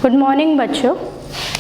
Good morning बच्चों।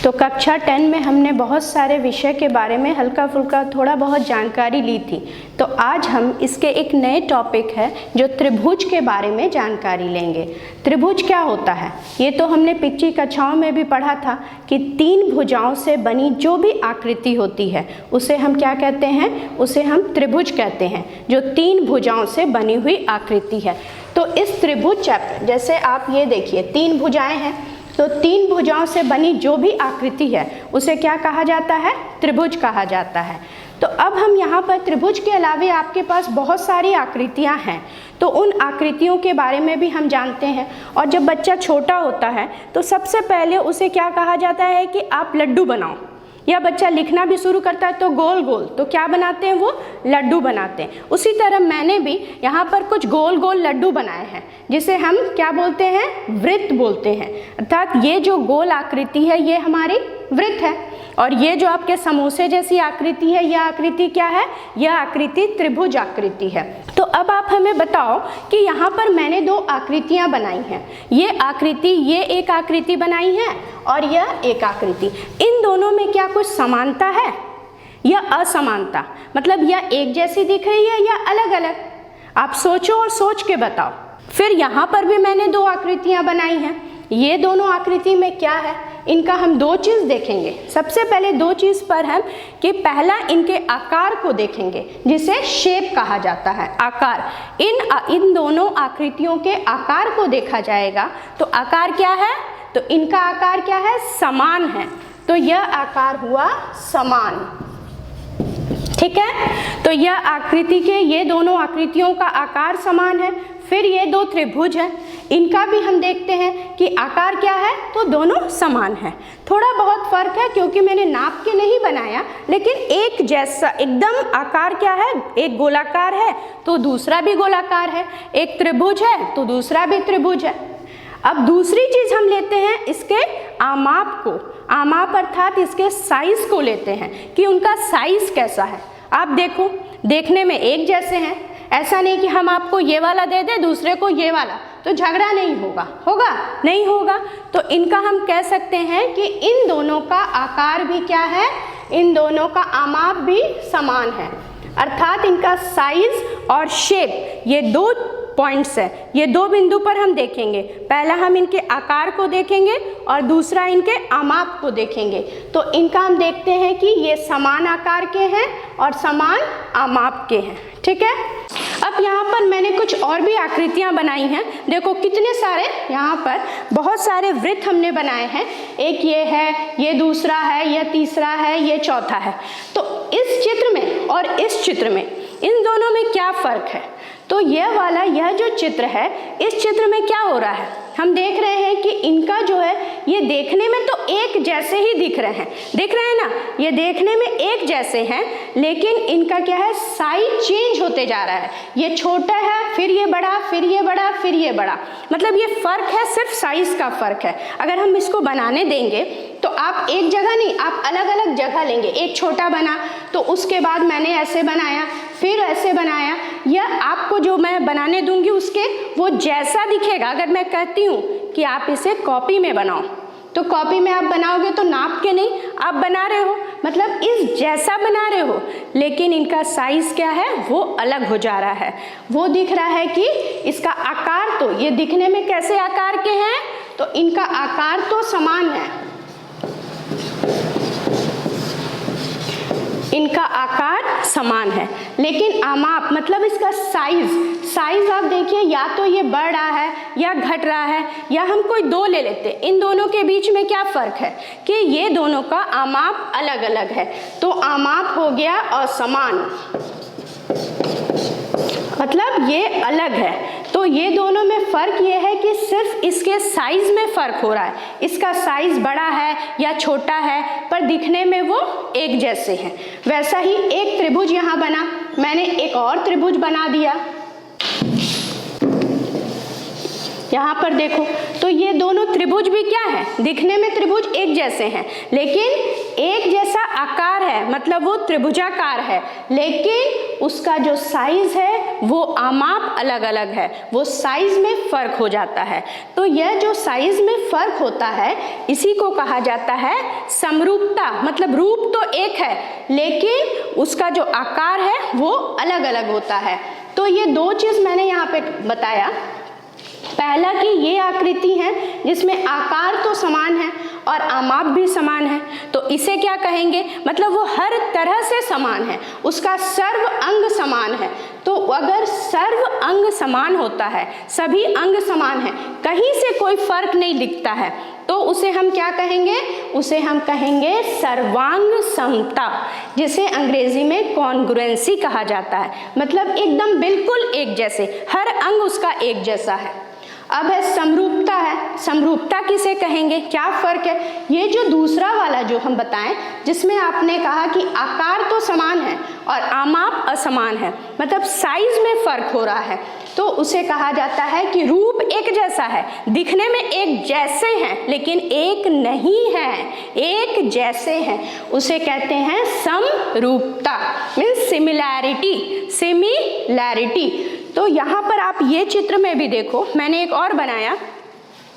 तो कक्षा 10 में हमने बहुत सारे विषय के बारे में हल्का फुल्का थोड़ा बहुत जानकारी ली थी। तो आज हम इसके एक नए टॉपिक है जो त्रिभुज के बारे में जानकारी लेंगे। त्रिभुज क्या होता है ये तो हमने पिछली कक्षाओं में भी पढ़ा था कि तीन भुजाओं से बनी जो भी आकृति होती है उसे हम क्या कहते हैं, उसे हम त्रिभुज कहते हैं, जो तीन भुजाओं से बनी हुई आकृति है। तो इस त्रिभुज चैप्टर जैसे आप ये देखिए तीन भुजाएं हैं, तो तीन भुजाओं से बनी जो भी आकृति है उसे क्या कहा जाता है, त्रिभुज कहा जाता है। तो अब हम यहाँ पर त्रिभुज के अलावे आपके पास बहुत सारी आकृतियाँ हैं, तो उन आकृतियों के बारे में भी हम जानते हैं। और जब बच्चा छोटा होता है तो सबसे पहले उसे क्या कहा जाता है कि आप लड्डू बनाओ, या बच्चा लिखना भी शुरू करता है तो गोल गोल तो क्या बनाते हैं, वो लड्डू बनाते हैं। उसी तरह मैंने भी यहाँ पर कुछ गोल गोल लड्डू बनाए हैं जिसे हम क्या बोलते हैं, वृत्त बोलते हैं। अर्थात ये जो गोल आकृति है ये हमारी वृत्त है, और ये जो आपके समोसे जैसी आकृति है यह आकृति क्या है, यह आकृति त्रिभुज आकृति है। तो अब आप हमें बताओ कि यहाँ पर मैंने दो आकृतियाँ बनाई हैं, ये एक आकृति बनाई है और यह एक आकृति। इन दोनों में क्या कुछ समानता है या असमानता, मतलब यह एक जैसी दिख रही है या अलग अलग? आप सोचो और सोच के बताओ। फिर यहाँ पर भी मैंने दो आकृतियाँ बनाई हैं, ये दोनों आकृति में क्या है, इनका हम दो चीज़ देखेंगे। सबसे पहले दो चीज़ पर हम कि पहला इनके आकार को देखेंगे जिसे शेप कहा जाता है, आकार। इन दोनों आकृतियों के आकार को देखा जाएगा तो आकार क्या है, तो इनका आकार क्या है, समान है। तो यह आकार हुआ समान, ठीक है। तो यह आकृति के ये दोनों आकृतियों का आकार समान है। फिर ये दो त्रिभुज हैं, इनका भी हम देखते हैं कि आकार क्या है, तो दोनों समान है। थोड़ा बहुत फर्क है क्योंकि मैंने नाप के नहीं बनाया, लेकिन एक जैसा एकदम आकार क्या है, एक गोलाकार है तो दूसरा भी गोलाकार है, एक त्रिभुज है तो दूसरा भी त्रिभुज है। अब दूसरी चीज हम लेते हैं इसके आमाप को, आमाप अर्थात इसके साइज को लेते हैं कि उनका साइज कैसा है। आप देखो देखने में एक जैसे हैं, ऐसा नहीं कि हम आपको ये वाला दे दें दूसरे को ये वाला, तो झगड़ा नहीं होगा, नहीं होगा। तो इनका हम कह सकते हैं कि इन दोनों का आकार भी क्या है, इन दोनों का आमाप भी समान है। अर्थात इनका साइज और शेप ये दो पॉइंट्स है, ये दो बिंदु पर हम देखेंगे। पहला हम इनके आकार को देखेंगे और दूसरा इनके आमाप को देखेंगे। तो इनका हम देखते हैं कि ये समान आकार के हैं और समान आमाप के हैं, ठीक है। अब यहाँ पर मैंने कुछ और भी आकृतियाँ बनाई हैं। देखो कितने सारे यहाँ पर बहुत सारे वृत्त हमने बनाए हैं। एक ये है, ये दूसरा है, यह तीसरा है, ये चौथा है। तो इस चित्र में और इस चित्र में इन दोनों में क्या फ़र्क है, तो यह जो चित्र है, इस चित्र में क्या हो रहा है, हम देख रहे हैं कि इनका जो है ये देखने में तो एक जैसे ही दिख रहे हैं ना, ये देखने में एक जैसे हैं, लेकिन इनका क्या है, साइज चेंज होते जा रहा है। ये छोटा है, फिर ये बड़ा, फिर ये बड़ा, फिर ये बड़ा, मतलब ये फ़र्क है, सिर्फ साइज का फ़र्क है। अगर हम इसको बनाने देंगे तो आप एक जगह नहीं, आप अलग अलग जगह लेंगे। एक छोटा बना तो उसके बाद मैंने ऐसे बनाया, फिर ऐसे बनाया, या आपको जो मैं बनाने दूंगी उसके वो जैसा दिखेगा। अगर मैं कहती हूँ कि आप इसे कॉपी में बनाओ, तो कॉपी में आप बनाओगे तो नाप के नहीं, आप बना रहे हो मतलब इस जैसा बना रहे हो, लेकिन इनका साइज क्या है, वो अलग हो जा रहा है। वो दिख रहा है कि इसका आकार, तो ये दिखने में कैसे आकार के हैं, तो इनका आकार तो समान है, इनका आकार समान है, लेकिन आमाप मतलब इसका साइज आप देखिए, या तो ये बढ़ रहा है या घट रहा है, या हम कोई दो ले लेते। इन दोनों के बीच में क्या फ़र्क है कि ये दोनों का आमाप अलग अलग है, तो आमाप हो गया असमान, मतलब ये अलग है। तो ये दोनों में फ़र्क ये है कि सिर्फ इसके साइज में फ़र्क हो रहा है, इसका साइज बड़ा है या छोटा है, पर दिखने में वो एक जैसे हैं। वैसा ही एक त्रिभुज यहाँ बना, मैंने एक और त्रिभुज बना दिया। यहाँ पर देखो तो ये दोनों त्रिभुज भी क्या है, दिखने में त्रिभुज एक जैसे हैं, लेकिन एक जैसा आकार है, मतलब वो त्रिभुजाकार है, लेकिन उसका जो साइज है वो आमाप अलग अलग है, वो साइज में फर्क हो जाता है। तो यह जो साइज में फर्क होता है इसी को कहा जाता है समरूपता। मतलब रूप तो एक है लेकिन उसका जो आकार है वो अलग अलग होता है। तो ये दो चीज मैंने यहाँ पे बताया। पहला कि ये आकृति है जिसमें आकार तो समान है और आमाप भी समान है, तो इसे क्या कहेंगे, मतलब वो हर तरह से समान है, उसका सर्व अंग समान है। तो अगर सर्व अंग समान होता है, सभी अंग समान है, कहीं से कोई फर्क नहीं दिखता है, तो उसे हम क्या कहेंगे, उसे हम कहेंगे सर्वांग समता, जिसे अंग्रेजी में कॉन्ग्रुएंसी कहा जाता है। मतलब एकदम बिल्कुल एक जैसे, हर अंग उसका एक जैसा है। अब है समरूपता है। समरूपता किसे कहेंगे, क्या फर्क है, ये जो दूसरा वाला जो हम बताएं जिसमें आपने कहा कि आकार तो समान है और आमाप असमान है, मतलब साइज में फर्क हो रहा है, तो उसे कहा जाता है कि रूप एक जैसा है, दिखने में एक जैसे हैं लेकिन एक नहीं है, एक जैसे हैं, उसे कहते हैं समरूपता, मीन्स सिमिलैरिटी, सिमिलैरिटी। तो यहाँ पर आप ये चित्र में भी देखो, मैंने एक और बनाया,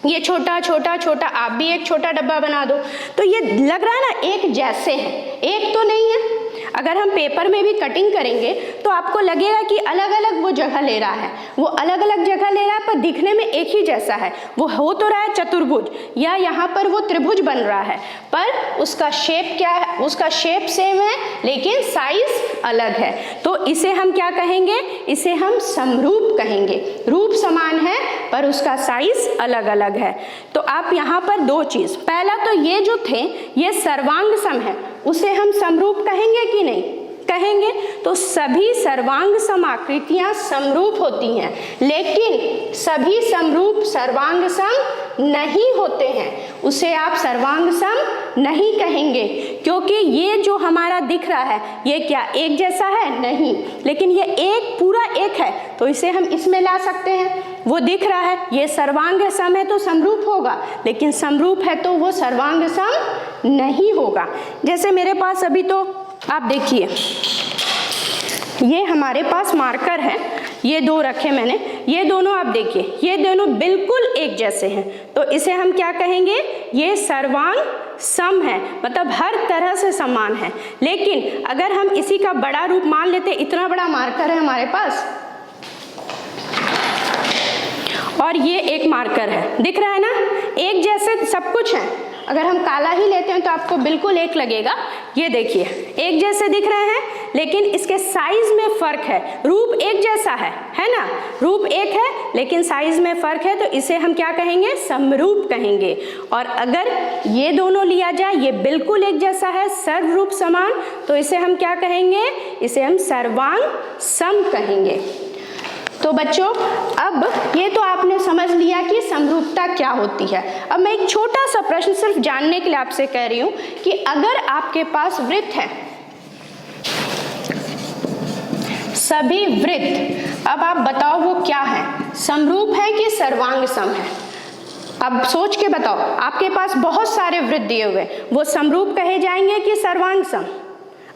ये छोटा छोटा छोटा, आप भी एक छोटा डब्बा बना दो, तो ये लग रहा है ना एक जैसे है, एक तो नहीं है। अगर हम पेपर में भी कटिंग करेंगे तो आपको लगेगा कि अलग अलग वो जगह ले रहा है, वो अलग अलग जगह ले रहा है, पर दिखने में एक ही जैसा है। वो हो तो रहा है चतुर्भुज, या यहाँ पर वो त्रिभुज बन रहा है, पर उसका शेप क्या है, उसका शेप सेम है लेकिन साइज अलग है। तो इसे हम क्या कहेंगे, इसे हम समरूप कहेंगे। रूप समान है पर उसका साइज अलग अलग है। तो आप यहाँ पर दो चीज, पहला तो ये जो थे ये सर्वांग सम है, उसे हम समरूप कहेंगे कि नहीं कहेंगे। तो सभी सर्वांग सम आकृतियां समरूप होती हैं, लेकिन सभी समरूप सर्वांग सम नहीं होते हैं, उसे आप सर्वांग सम नहीं कहेंगे, क्योंकि ये जो हमारा दिख रहा है ये क्या एक जैसा है, नहीं, लेकिन ये एक पूरा एक है, तो इसे हम इसमें ला सकते हैं। वो दिख रहा है ये सर्वांग सम है तो समरूप होगा, लेकिन समरूप है तो वो सर्वांग सम नहीं होगा। जैसे मेरे पास अभी तो आप देखिए, ये हमारे पास मार्कर है, ये दो रखे मैंने, ये दोनों आप देखिए, ये दोनों बिल्कुल एक जैसे हैं, तो इसे हम क्या कहेंगे, ये सर्वांग सम है, मतलब हर तरह से समान है। लेकिन अगर हम इसी का बड़ा रूप मान लेते, इतना बड़ा मार्कर है हमारे पास और ये एक मार्कर है, दिख रहा है ना, एक जैसे सब कुछ है। अगर हम काला ही लेते हैं तो आपको बिल्कुल एक लगेगा, ये देखिए एक जैसे दिख रहे हैं, लेकिन इसके साइज में फर्क है। रूप एक जैसा है ना, रूप एक है लेकिन साइज में फर्क है, तो इसे हम क्या कहेंगे, समरूप कहेंगे। और अगर ये दोनों लिया जाए, ये बिल्कुल एक जैसा है, सर्वरूप समान, तो इसे हम क्या कहेंगे, इसे हम सर्वांग सम कहेंगे। तो बच्चों अब ये तो आपने समझ लिया कि समरूपता क्या होती है। अब मैं एक छोटा सा प्रश्न सिर्फ जानने के लिए आपसे कह रही हूं कि अगर आपके पास वृत्त है, सभी वृत्त, अब आप बताओ वो क्या है, समरूप है कि सर्वांग सम है? अब सोच के बताओ, आपके पास बहुत सारे वृत्त दिए हुए, वो समरूप कहे जाएंगे कि सर्वांग सम?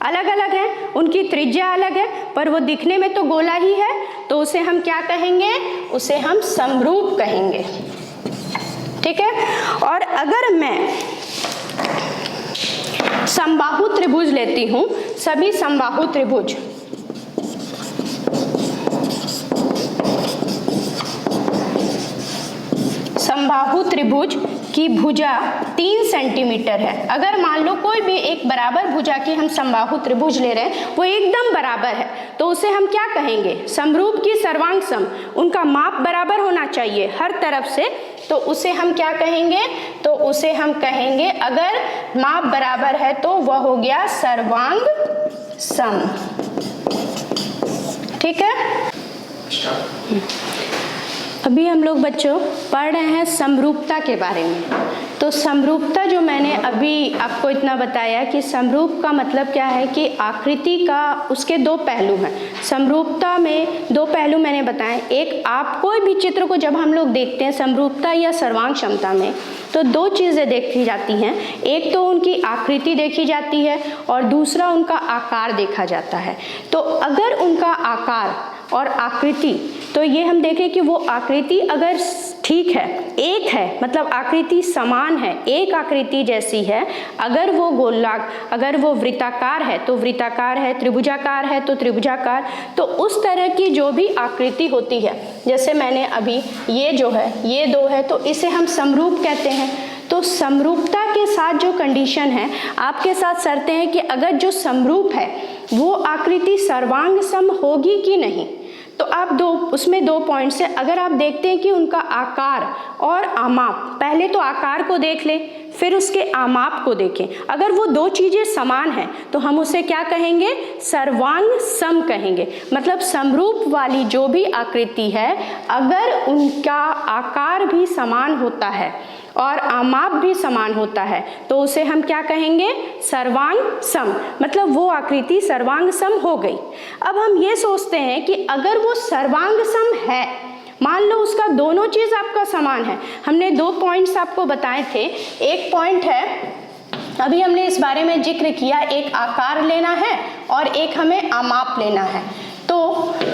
अलग अलग है, उनकी त्रिज्या अलग है, पर वो दिखने में तो गोला ही है, तो उसे हम क्या कहेंगे, उसे हम समरूप कहेंगे। ठीक है। और अगर मैं समबाहु त्रिभुज लेती हूं, सभी समबाहु त्रिभुज, समबाहु त्रिभुज की भुजा 3 सेंटीमीटर है। अगर मान लो कोई भी एक बराबर भुजा की हम समबाहु त्रिभुज ले रहे हैं, वो एकदम बराबर है, तो उसे हम क्या कहेंगे, समरूप की सर्वांग सम, उनका माप बराबर होना चाहिए हर तरफ से, तो उसे हम क्या कहेंगे, तो उसे हम कहेंगे, अगर माप बराबर है तो वह हो गया सर्वांग सम। ठीक है। अभी हम लोग बच्चों पढ़ रहे हैं समरूपता के बारे में। तो समरूपता जो मैंने अभी आपको इतना बताया कि समरूप का मतलब क्या है कि आकृति का उसके दो पहलू हैं। समरूपता में दो पहलू मैंने बताए। एक, आप कोई भी चित्र को जब हम लोग देखते हैं समरूपता या सर्वांग क्षमता में, तो दो चीज़ें देखी जाती हैं। एक तो उनकी आकृति देखी जाती है और दूसरा उनका आकार देखा जाता है। तो अगर उनका आकार और आकृति, तो ये हम देखें कि वो आकृति अगर ठीक है, एक है, मतलब आकृति समान है, एक आकृति जैसी है, अगर वो गोलाकार, अगर वो वृत्ताकार है तो वृत्ताकार है, त्रिभुजाकार है तो त्रिभुजाकार, तो उस तरह की जो भी आकृति होती है, जैसे मैंने अभी ये जो है ये दो है, तो इसे हम समरूप कहते हैं। तो समरूपता के साथ जो कंडीशन है, आपके साथ शर्तें हैं कि अगर जो समरूप है वो आकृति सर्वांग सम होगी कि नहीं। तो आप उसमें दो पॉइंट से अगर आप देखते हैं कि उनका आकार और आमाप, पहले तो आकार को देख लें फिर उसके आमाप को देखें। अगर वो दो चीज़ें समान हैं तो हम उसे क्या कहेंगे, सर्वांग सम कहेंगे। मतलब समरूप वाली जो भी आकृति है, अगर उनका आकार भी समान होता है और आमाप भी समान होता है तो उसे हम क्या कहेंगे, सर्वांग सम। मतलब वो आकृति सर्वांग सम हो गई। अब हम ये सोचते हैं कि अगर वो सर्वांग सम है, मान लो उसका दोनों चीज़ आपका समान है। हमने दो पॉइंट्स आपको बताए थे। एक पॉइंट है, अभी हमने इस बारे में जिक्र किया, एक आकार लेना है और एक हमें आमाप लेना है। तो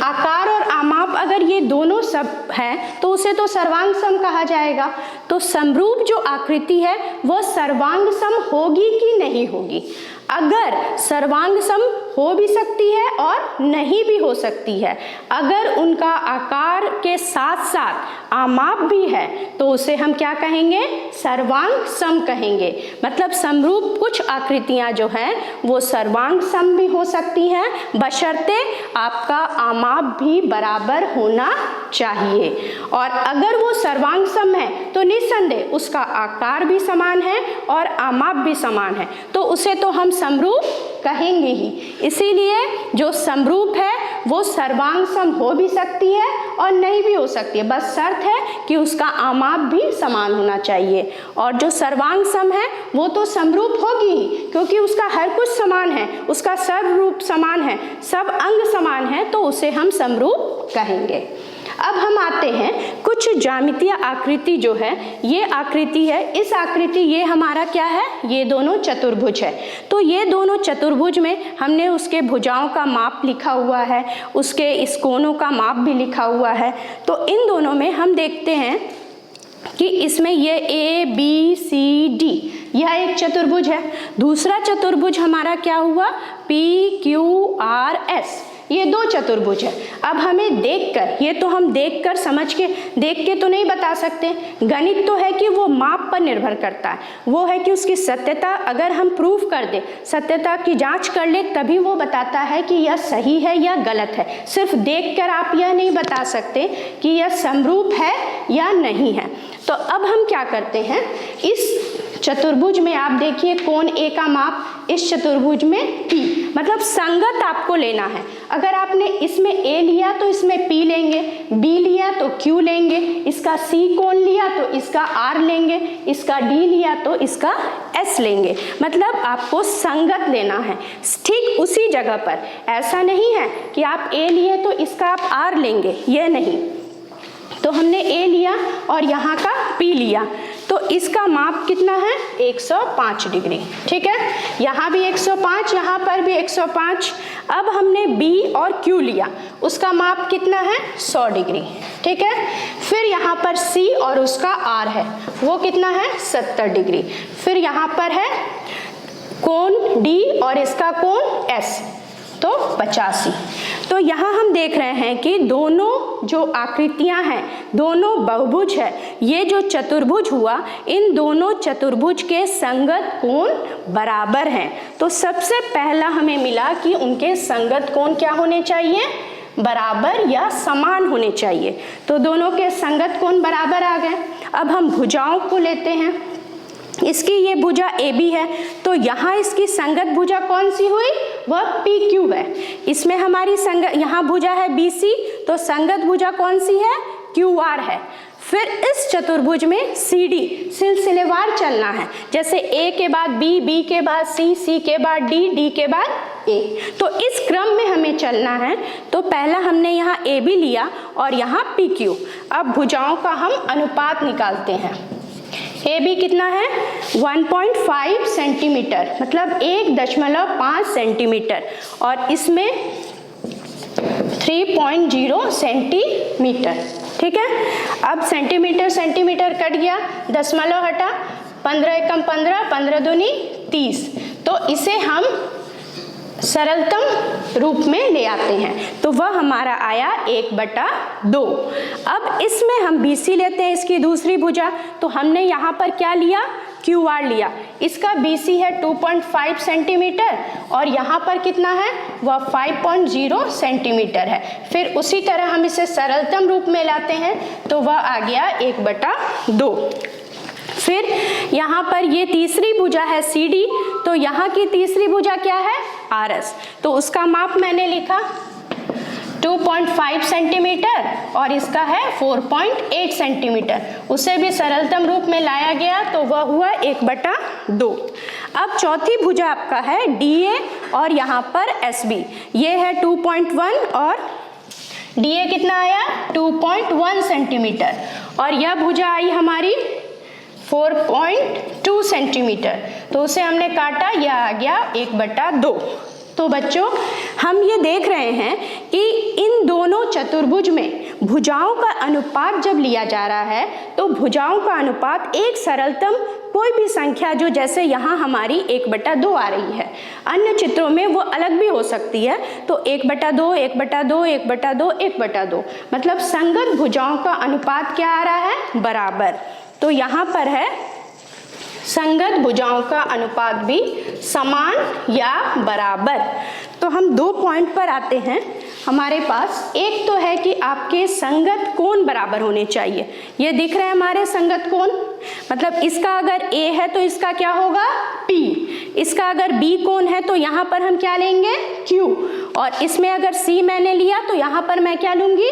आकार और आमाप अगर ये दोनों सब हैं तो उसे तो सर्वांग सम कहा जाएगा। तो समरूप जो आकृति है वह सर्वांग सम होगी कि नहीं होगी। अगर सर्वांग सम हो भी सकती है और नहीं भी हो सकती है। अगर उनका आकार के साथ साथ आमाप भी है तो उसे हम क्या कहेंगे, सर्वांग सम कहेंगे। मतलब समरूप कुछ आकृतियां जो हैं वो सर्वांग सम भी हो सकती हैं, बशर्ते आपका आमाप भी बराबर होना चाहिए। और अगर वो सर्वांग सम है तो निस्संदेह उसका आकार भी समान है और आमाप भी समान है, तो उसे तो हम समरूप कहेंगे ही। इसीलिए जो समरूप है वो सर्वांग सम हो भी सकती है और नहीं भी हो सकती है, बस शर्त है कि उसका आमाप भी समान होना चाहिए। और जो सर्वांग सम है वो तो समरूप होगी ही, क्योंकि उसका हर कुछ समान है, उसका सब रूप समान है, सब अंग समान है, तो उसे हम समरूप कहेंगे। अब हम आते हैं कुछ ज्यामितीय आकृति जो है, ये आकृति है, इस आकृति ये हमारा क्या है, ये दोनों चतुर्भुज है। तो ये दोनों चतुर्भुज में हमने उसके भुजाओं का माप लिखा हुआ है, उसके इस कोनों का माप भी लिखा हुआ है। तो इन दोनों में हम देखते हैं कि इसमें ये ABCD यह एक चतुर्भुज है। दूसरा चतुर्भुज हमारा क्या हुआ, PQRS, ये दो चतुर्भुज है। अब हमें देखकर, ये तो हम देखकर समझ के, देख के तो नहीं बता सकते, गणित तो है कि वो माप पर निर्भर करता है, वो है कि उसकी सत्यता अगर हम प्रूफ कर दे, सत्यता की जांच कर ले, तभी वो बताता है कि यह सही है या गलत है। सिर्फ देखकर आप यह नहीं बता सकते कि यह समरूप है या नहीं है। तो अब हम क्या करते हैं, इस चतुर्भुज में आप देखिए कोण A का माप इस चतुर्भुज में P, मतलब संगत आपको लेना है। अगर आपने इसमें A लिया तो इसमें P लेंगे, B लिया तो Q लेंगे, इसका C कोण लिया तो इसका R लेंगे, इसका D लिया तो इसका S लेंगे। मतलब आपको संगत लेना है, ठीक उसी जगह पर। ऐसा नहीं है कि आप A लिए तो इसका आप R लेंगे, यह नहीं। तो हमने A लिया और यहाँ का P लिया, तो इसका माप कितना है, 105 डिग्री, ठीक है। यहाँ भी 105, यहाँ पर भी 105। अब हमने B और Q लिया, उसका माप कितना है, 100 डिग्री, ठीक है। फिर यहाँ पर C और उसका R है, वो कितना है, 70 डिग्री। फिर यहाँ पर है कोण D और इसका कोण S, तो 85। तो यहाँ हम देख रहे हैं कि दोनों जो आकृतियाँ हैं, दोनों बहुभुज है। ये जो चतुर्भुज हुआ, इन दोनों चतुर्भुज के संगत कोण बराबर हैं। तो सबसे पहला हमें मिला कि उनके संगत कोण क्या होने चाहिए, बराबर या समान होने चाहिए। तो दोनों के संगत कोण बराबर आ गए। अब हम भुजाओं को लेते हैं। इसकी ये भुजा AB है, तो यहाँ इसकी संगत भुजा कौन सी हुई, वह PQ है। इसमें हमारी संगत, यहाँ भुजा है BC, तो संगत भुजा कौन सी है, QR है। फिर इस चतुर्भुज में सी डी सिलसिलेवार चलना है, जैसे ए के बाद बी, बी के बाद सी, सी के बाद डी, डी के बाद ए। तो इस क्रम में हमें चलना है। तो पहला हमने यहाँ ए बी लिया और यहाँ पी क्यू। अब भुजाओं का हम अनुपात निकालते हैं। ए बी कितना है 1.5 सेंटीमीटर, मतलब 1.5 सेंटीमीटर, और इसमें 3.0 सेंटीमीटर। ठीक है, अब सेंटीमीटर सेंटीमीटर कट गया, दशमलव हटा, 15 एकम 15, 15 दूनी 30। तो इसे हम सरलतम रूप में ले आते हैं, तो वह हमारा आया 1/2। अब इसमें हम BC लेते हैं, इसकी दूसरी भुजा। तो हमने यहाँ पर क्या लिया, QR लिया। इसका BC है 2.5 सेंटीमीटर और यहाँ पर कितना है, वह 5.0 सेंटीमीटर है। फिर उसी तरह हम इसे सरलतम रूप में लाते हैं, तो वह आ गया 1/2। फिर यहाँ पर ये तीसरी भुजा है CD, तो यहाँ की तीसरी भुजा क्या है RS। तो उसका माप मैंने लिखा 2.5 सेंटीमीटर और इसका है 4.8 सेंटीमीटर। उसे भी सरलतम रूप में लाया गया, तो वह हुआ 1/2। अब चौथी भुजा आपका है DA और यहाँ पर SB। ये है 2.1 और DA कितना आया 2.1 सेंटीमीटर, और यह भुजा आई हमारी 4.2 सेंटीमीटर। तो उसे हमने काटा, यह आ गया 1/2। तो बच्चों, हम ये देख रहे हैं कि इन दोनों चतुर्भुज में भुजाओं का अनुपात जब लिया जा रहा है, तो भुजाओं का अनुपात एक सरलतम कोई भी संख्या, जो जैसे यहाँ हमारी 1/2 आ रही है, अन्य चित्रों में वो अलग भी हो सकती है। तो 1/2, 1/2, 1/2, 1/2, मतलब संगत भुजाओं का अनुपात क्या आ रहा है, बराबर। तो यहाँ पर है संगत भुजाओं का अनुपात भी समान या बराबर। तो हम 2 पॉइंट पर आते हैं हमारे पास। एक तो है कि आपके संगत कोण बराबर होने चाहिए। ये दिख रहे हैं हमारे संगत कोण, मतलब इसका अगर A है तो इसका क्या होगा P, इसका अगर B कोण है तो यहाँ पर हम क्या लेंगे Q, और इसमें अगर C मैंने लिया तो यहाँ पर मैं क्या लूँगी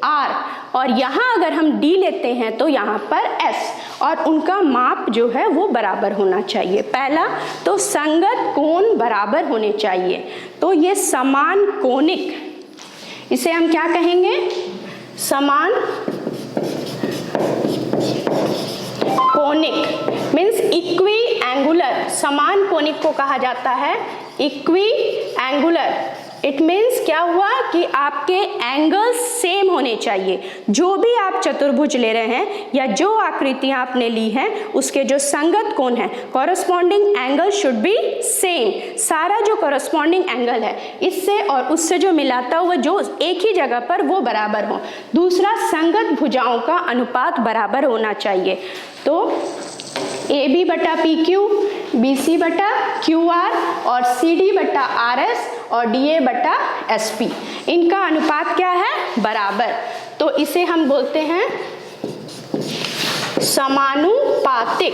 R, और यहाँ अगर हम D लेते हैं तो यहाँ पर S, और उनका माप जो है वो बराबर होना चाहिए। पहला तो संगत कोण बराबर होने चाहिए। तो ये समान कोणिक, इसे हम क्या कहेंगे, समान कोणिक मीन्स इक्वी एंगुलर। समान कोणिक को कहा जाता है इक्वी एंगुलर। इट मीन्स क्या हुआ कि आपके एंगल्स सेम होने चाहिए। जो भी आप चतुर्भुज ले रहे हैं या जो आकृतियां आपने ली हैं, उसके जो संगत कोण है, corresponding angle should be same. सारा जो कॉरस्पॉन्डिंग एंगल है इससे और उससे जो मिलाता हुआ जो एक ही जगह पर, वो बराबर हो। दूसरा, संगत भुजाओं का अनुपात बराबर होना चाहिए। तो AB/PQ, BC/QR और CD/RS और DA/SP, इनका अनुपात क्या है, बराबर। तो इसे हम बोलते हैं समानुपातिक।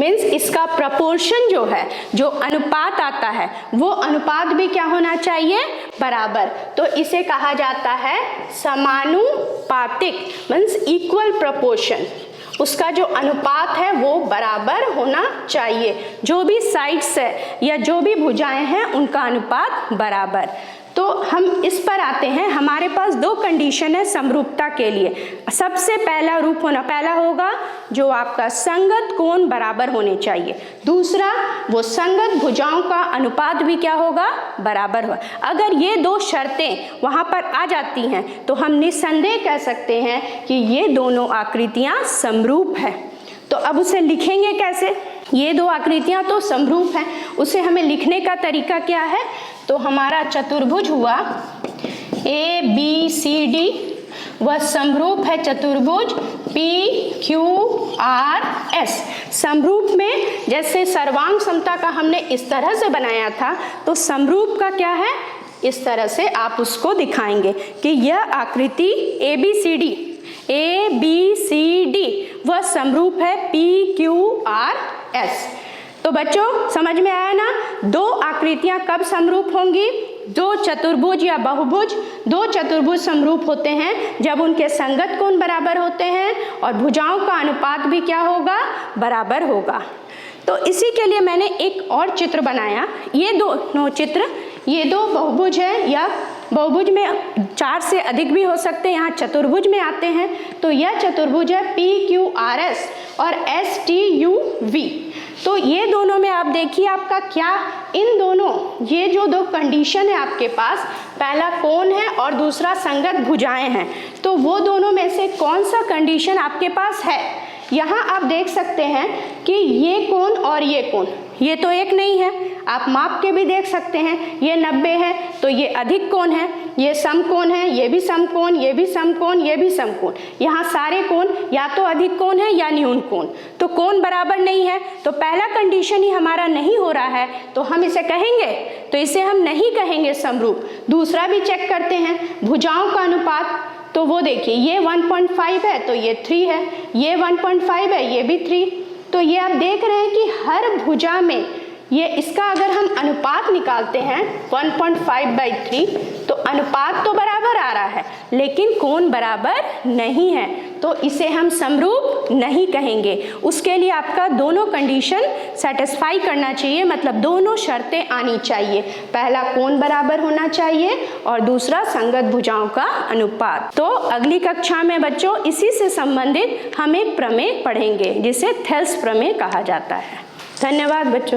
मीन्स इसका प्रपोर्शन जो है, जो अनुपात आता है, वो अनुपात भी क्या होना चाहिए, बराबर। तो इसे कहा जाता है समानुपातिक, मीन्स इक्वल प्रपोर्शन। उसका जो अनुपात है वो बराबर होना चाहिए। जो भी साइड्स है या जो भी भुजाएं हैं, उनका अनुपात बराबर। तो हम इस पर आते हैं। हमारे पास 2 कंडीशन है समरूपता के लिए। सबसे पहला रूप पहला होगा जो आपका संगत कोण बराबर होने चाहिए। दूसरा, वो संगत भुजाओं का अनुपात भी क्या होगा, बराबर हो। अगर ये 2 शर्तें वहाँ पर आ जाती हैं तो हम निस्संदेह कह सकते हैं कि ये दोनों आकृतियाँ समरूप है। तो अब उसे लिखेंगे कैसे? ये 2 आकृतियाँ तो समरूप हैं, उसे हमें लिखने का तरीका क्या है? तो हमारा चतुर्भुज हुआ ABCD, वह समरूप है चतुर्भुज PQRS। समरूप में जैसे सर्वांग समता का हमने इस तरह से बनाया था, तो समरूप का क्या है, इस तरह से आप उसको दिखाएंगे कि यह आकृति ABCD वह समरूप है PQRS। तो बच्चों समझ में आया ना, 2 आकृतियां कब समरूप होंगी? दो चतुर्भुज या बहुभुज, दो चतुर्भुज समरूप होते हैं जब उनके संगत कोण बराबर होते हैं और भुजाओं का अनुपात भी क्या होगा, बराबर होगा। तो इसी के लिए मैंने एक और चित्र बनाया। ये दोनों चित्र, ये दो बहुभुज है, या बहुभुज में 4 से अधिक भी हो सकते हैं, यहाँ चतुर्भुज में आते हैं। तो यह चतुर्भुज है PQRS और STUV। तो ये दोनों में आप देखिए आपका क्या, इन दोनों, ये जो दो कंडीशन है आपके पास, पहला कोण है और दूसरा संगत भुजाएं हैं, तो वो दोनों में से कौन सा कंडीशन आपके पास है। यहाँ आप देख सकते हैं कि ये कोण और ये कोण, ये तो एक नहीं है, आप माप के भी देख सकते हैं, ये 90 है तो ये अधिक कोण है, ये समकोण है, ये भी समकोण, ये भी समकोण, ये भी समकोण। यहाँ सारे कोण या तो अधिक कोण है या न्यून कोण, तो कोण बराबर नहीं है, तो पहला कंडीशन ही हमारा नहीं हो रहा है, तो हम इसे कहेंगे, तो इसे हम नहीं कहेंगे समरूप। दूसरा भी चेक करते हैं, भुजाओं का अनुपात, तो वो देखिए ये 1.5 है तो ये 3 है, ये 1.5 है, ये भी 3। तो ये आप देख रहे हैं कि हर भुजा में ये, इसका अगर हम अनुपात निकालते हैं 1.5/3, तो अनुपात तो बराबर आ रहा है लेकिन कोण बराबर नहीं है, तो इसे हम समरूप नहीं कहेंगे। उसके लिए आपका दोनों कंडीशन सेटिस्फाई करना चाहिए, मतलब दोनों शर्तें आनी चाहिए, पहला कोण बराबर होना चाहिए और दूसरा संगत भुजाओं का अनुपात। तो अगली कक्षा में बच्चों इसी से संबंधित हम एक प्रमेय पढ़ेंगे जिसे थेल्स प्रमेय कहा जाता है। धन्यवाद बच्चों।